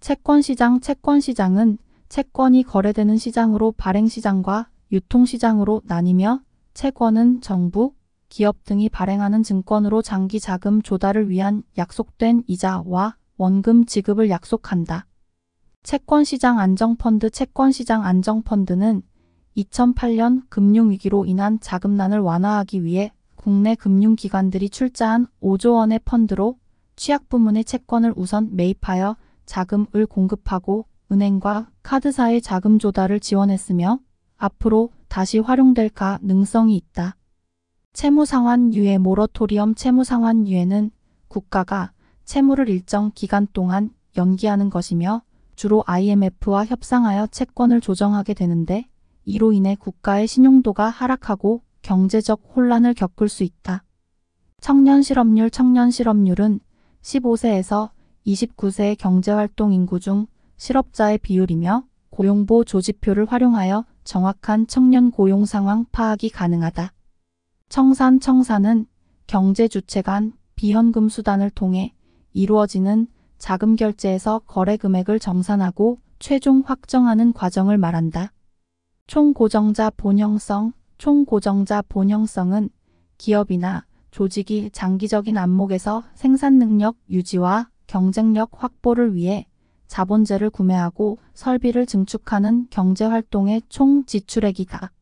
채권시장 채권시장은 채권이 거래되는 시장으로 발행시장과 유통시장으로 나뉘며 채권은 정부, 기업 등이 발행하는 증권으로 장기 자금 조달을 위한 약속된 이자와 원금 지급을 약속한다. 채권시장 안정펀드 채권시장 안정펀드는 2008년 금융위기로 인한 자금난을 완화하기 위해 국내 금융기관들이 출자한 5조 원의 펀드로 취약부문의 채권을 우선 매입하여 자금을 공급하고 은행과 카드사의 자금 조달을 지원했으며 앞으로 다시 활용될 가능성이 있다. 채무상환유예 모러토리엄 채무상환유예는 국가가 채무를 일정 기간 동안 연기하는 것이며 주로 IMF와 협상하여 채권을 조정하게 되는데 이로 인해 국가의 신용도가 하락하고 경제적 혼란을 겪을 수 있다. 청년실업률 청년실업률은 15세에서 29세의 경제활동 인구 중 실업자의 비율이며 고용보 조지표를 활용하여 정확한 청년 고용 상황 파악이 가능하다. 청산은 경제주체 간 비현금 수단을 통해 이루어지는 자금 결제에서 거래 금액을 정산하고 최종 확정하는 과정을 말한다. 총고정자 본형성 총고정자 본형성은 기업이나 조직이 장기적인 안목에서 생산 능력 유지와 경쟁력 확보를 위해 자본재를 구매하고 설비를 증축하는 경제활동의 총 지출액이다.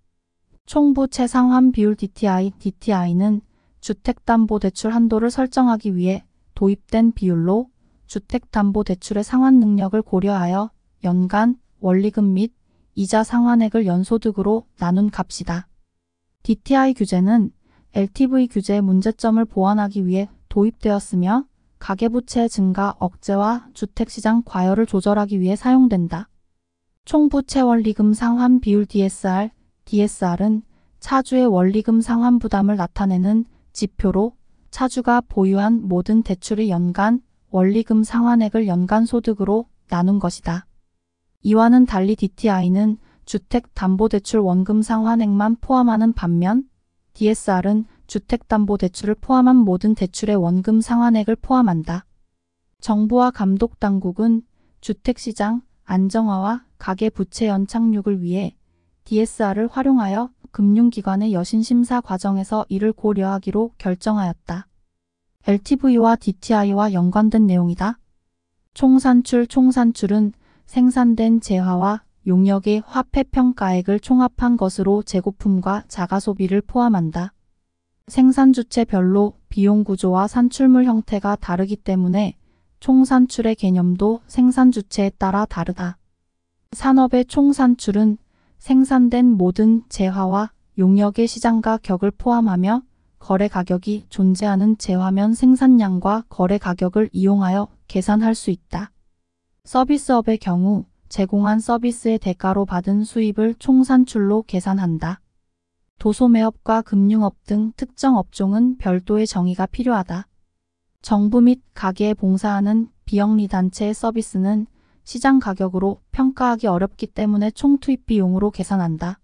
총부채 상환 비율 DTI는 주택담보대출 한도를 설정하기 위해 도입된 비율로 주택담보대출의 상환 능력을 고려하여 연간 원리금 및 이자 상환액을 연소득으로 나눈 값이다. DTI 규제는 LTV 규제의 문제점을 보완하기 위해 도입되었으며 가계부채 증가 억제와 주택시장 과열을 조절하기 위해 사용된다. 총부채 원리금 상환 비율 DSR은 차주의 원리금 상환 부담을 나타내는 지표로 차주가 보유한 모든 대출의 연간 원리금 상환액을 연간 소득으로 나눈 것이다. 이와는 달리 DTI는 주택담보대출 원금 상환액만 포함하는 반면 DSR은 주택담보대출을 포함한 모든 대출의 원금 상환액을 포함한다. 정부와 감독당국은 주택시장 안정화와 가계부채 연착륙을 위해 DSR을 활용하여 금융기관의 여신심사 과정에서 이를 고려하기로 결정하였다. LTV와 DTI와 연관된 내용이다. 총산출은 생산된 재화와 용역의 화폐평가액을 총합한 것으로 재고품과 자가소비를 포함한다. 생산주체별로 비용구조와 산출물 형태가 다르기 때문에 총산출의 개념도 생산주체에 따라 다르다. 산업의 총산출은 생산된 모든 재화와 용역의 시장 가격을 포함하며 거래 가격이 존재하는 재화면 생산량과 거래 가격을 이용하여 계산할 수 있다. 서비스업의 경우 제공한 서비스의 대가로 받은 수입을 총산출로 계산한다. 도소매업과 금융업 등 특정 업종은 별도의 정의가 필요하다. 정부 및 가게에 봉사하는 비영리단체의 서비스는 시장 가격으로 평가하기 어렵기 때문에 총투입 비용으로 계산한다.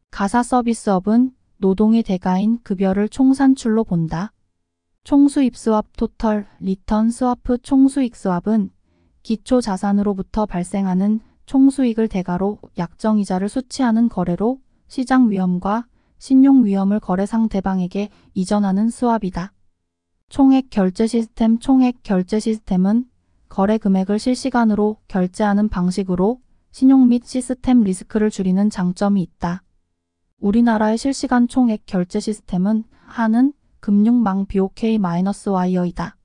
가사 서비스업은 노동의 대가인 급여를 총산출로 본다. 총수입 스왑 토털 리턴 스와프 총수익 스왑은 기초 자산으로부터 발생하는 총수익을 대가로 약정이자를 수취하는 거래로 시장 위험과 신용 위험을 거래상 대방에게 이전하는 스왑이다. 총액 결제 시스템은 거래 금액을 실시간으로 결제하는 방식으로 신용 및 시스템 리스크를 줄이는 장점이 있다. 우리나라의 실시간 총액 결제 시스템은 하는 금융망 BOK-와이어이다.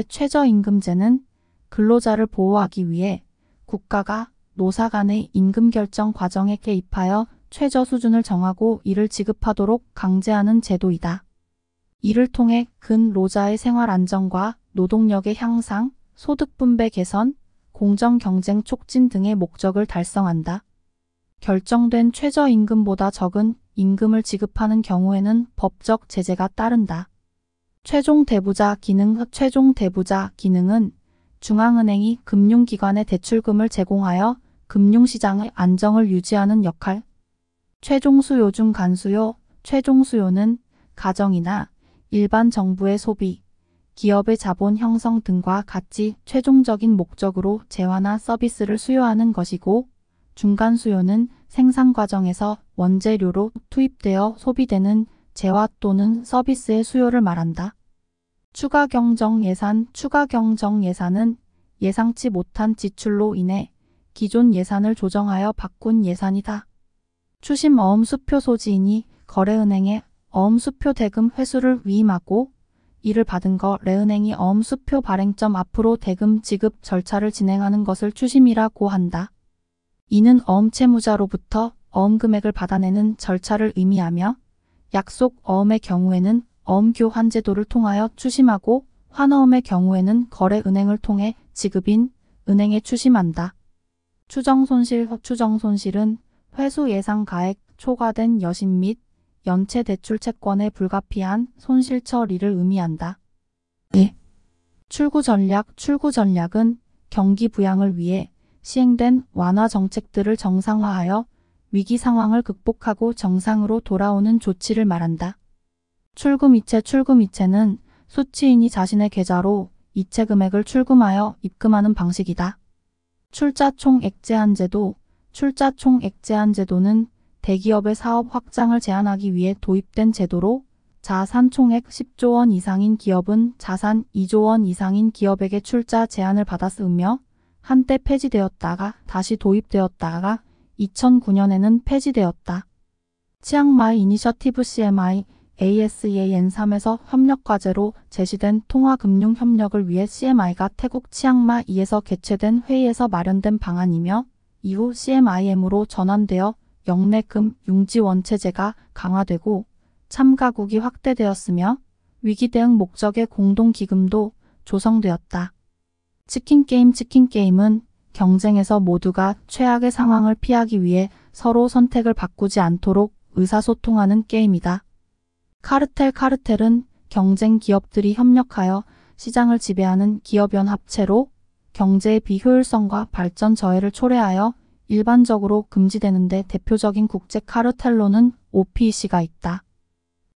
최저임금제는 근로자를 보호하기 위해 국가가 노사 간의 임금 결정 과정에 개입하여 최저 수준을 정하고 이를 지급하도록 강제하는 제도이다. 이를 통해 근로자의 생활 안정과 노동력의 향상, 소득 분배 개선, 공정 경쟁 촉진 등의 목적을 달성한다. 결정된 최저임금보다 적은 임금을 지급하는 경우에는 법적 제재가 따른다. 최종 대부자 기능은 중앙은행이 금융기관에 대출금을 제공하여 금융시장의 안정을 유지하는 역할. 최종수요 중 간수요. 최종수요는 가정이나 일반 정부의 소비, 기업의 자본 형성 등과 같이 최종적인 목적으로 재화나 서비스를 수요하는 것이고, 중간 수요는 생산 과정에서 원재료로 투입되어 소비되는 재화 또는 서비스의 수요를 말한다. 추가 경정 예산은 예상치 못한 지출로 인해 기존 예산을 조정하여 바꾼 예산이다. 추심 어음수표 소지인이 거래은행에 어음수표 대금 회수를 위임하고 이를 받은 거래은행이 어음수표 발행점 앞으로 대금 지급 절차를 진행하는 것을 추심이라고 한다. 이는 어음채무자로부터 어음금액을 받아내는 절차를 의미하며 약속 어음의 경우에는 어음교환 제도를 통하여 추심하고 환어음의 경우에는 거래은행을 통해 지급인 은행에 추심한다. 추정손실은 회수 예상 가액 초과된 여신 및 연체 대출 채권에 불가피한 손실 처리를 의미한다. 출구 전략은 경기 부양을 위해 시행된 완화 정책들을 정상화하여 위기 상황을 극복하고 정상으로 돌아오는 조치를 말한다. 출금이체는 수취인이 자신의 계좌로 이체 금액을 출금하여 입금하는 방식이다. 출자총액 제한제도는 대기업의 사업 확장을 제한하기 위해 도입된 제도로 자산 총액 10조 원 이상인 기업은 자산 2조 원 이상인 기업에게 출자 제한을 받았으며 한때 폐지되었다가 다시 도입되었다가 2009년에는 폐지되었다. 치앙마이 이니셔티브 CMI ASEAN3에서 협력과제로 제시된 통화금융협력을 위해 CMI가 태국 치앙마이에서 개최된 회의에서 마련된 방안이며 이후 CMIM으로 전환되어 역내금 융지원체제가 강화되고 참가국이 확대되었으며 위기대응 목적의 공동기금도 조성되었다. 치킨게임은 경쟁에서 모두가 최악의 상황을 피하기 위해 서로 선택을 바꾸지 않도록 의사소통하는 게임이다. 카르텔은 경쟁 기업들이 협력하여 시장을 지배하는 기업연합체로 경제의 비효율성과 발전 저해를 초래하여 일반적으로 금지되는데 대표적인 국제 카르텔로는 OPEC가 있다.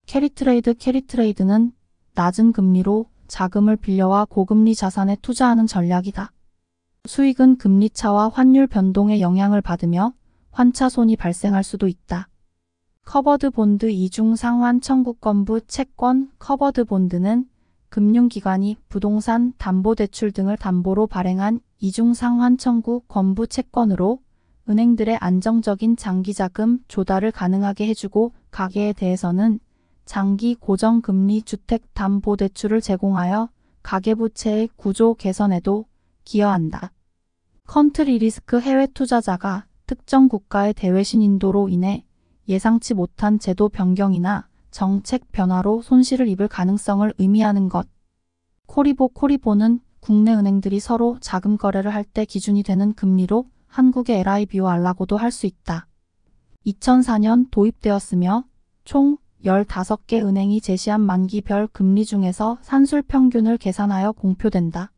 캐리트레이드는 낮은 금리로 자금을 빌려와 고금리 자산에 투자하는 전략이다. 수익은 금리차와 환율 변동의 영향을 받으며 환차손이 발생할 수도 있다. 커버드 본드 이중 상환 청구권부 채권 커버드 본드는 금융기관이 부동산, 담보대출 등을 담보로 발행한 이중 상환 청구 권부 채권으로 은행들의 안정적인 장기자금 조달을 가능하게 해주고 가계에 대해서는 장기 고정금리 주택담보대출을 제공하여 가계부채의 구조 개선에도 기여한다. 컨트리 리스크 해외 투자자가 특정 국가의 대외신 인도로 인해 예상치 못한 제도 변경이나 정책 변화로 손실을 입을 가능성을 의미하는 것. 코리보는 국내 은행들이 서로 자금 거래를 할 때 기준이 되는 금리로 한국의 LIBOR라고도 할 수 있다. 2004년 도입되었으며 총 15개 은행이 제시한 만기별 금리 중에서 산술 평균을 계산하여 공표된다.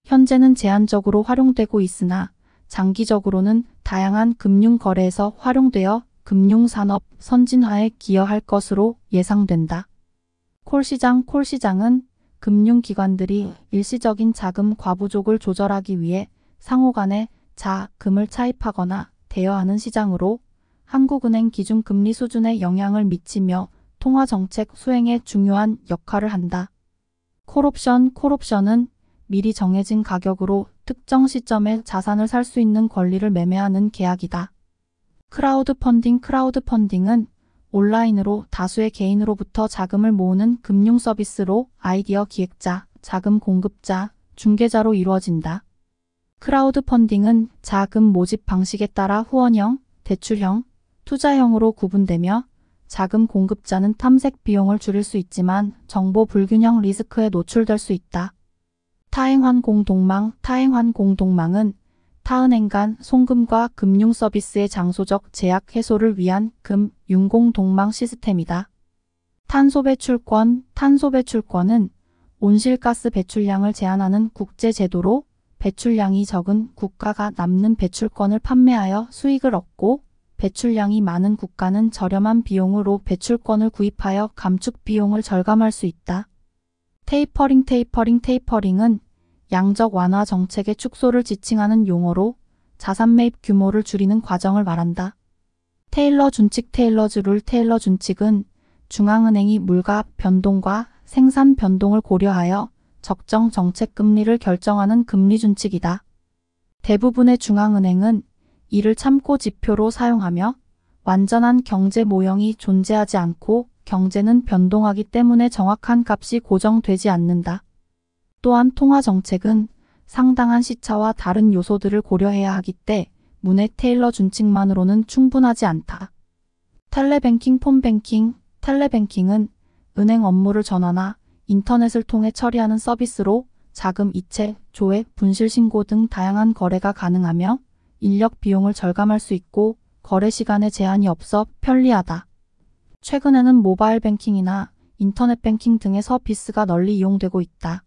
현재는 제한적으로 활용되고 있으나 장기적으로는 다양한 금융거래에서 활용되어 금융산업 선진화에 기여할 것으로 예상된다. 콜시장은 금융기관들이 일시적인 자금 과부족을 조절하기 위해 상호 간에 자금을 차입하거나 대여하는 시장으로 한국은행 기준금리 수준에 영향을 미치며 통화정책 수행에 중요한 역할을 한다. 콜옵션은 미리 정해진 가격으로 특정 시점에 자산을 살 수 있는 권리를 매매하는 계약이다. 크라우드펀딩은 온라인으로 다수의 개인으로부터 자금을 모으는 금융 서비스로 아이디어 기획자, 자금 공급자, 중개자로 이루어진다. 크라우드펀딩은 자금 모집 방식에 따라 후원형, 대출형, 투자형으로 구분되며 자금 공급자는 탐색 비용을 줄일 수 있지만 정보 불균형 리스크에 노출될 수 있다. 타행환 공동망은 타은행 간 송금과 금융 서비스의 장소적 제약 해소를 위한 금융공동망 시스템이다. 탄소배출권은 온실가스 배출량을 제한하는 국제제도로 배출량이 적은 국가가 남는 배출권을 판매하여 수익을 얻고 배출량이 많은 국가는 저렴한 비용으로 배출권을 구입하여 감축 비용을 절감할 수 있다. 테이퍼링은 양적 완화 정책의 축소를 지칭하는 용어로 자산 매입 규모를 줄이는 과정을 말한다. 테일러 준칙 테일러 준칙은 중앙은행이 물가 변동과 생산 변동을 고려하여 적정 정책 금리를 결정하는 금리 준칙이다. 대부분의 중앙은행은 이를 참고 지표로 사용하며 완전한 경제 모형이 존재하지 않고 경제는 변동하기 때문에 정확한 값이 고정되지 않는다. 또한 통화 정책은 상당한 시차와 다른 요소들을 고려해야 하기 때문에 테일러 준칙만으로는 충분하지 않다. 텔레뱅킹, 폰뱅킹. 텔레뱅킹은 은행 업무를 전화나 인터넷을 통해 처리하는 서비스로 자금 이체, 조회, 분실 신고 등 다양한 거래가 가능하며 인력 비용을 절감할 수 있고 거래 시간에 제한이 없어 편리하다. 최근에는 모바일 뱅킹이나 인터넷 뱅킹 등의 서비스가 널리 이용되고 있다.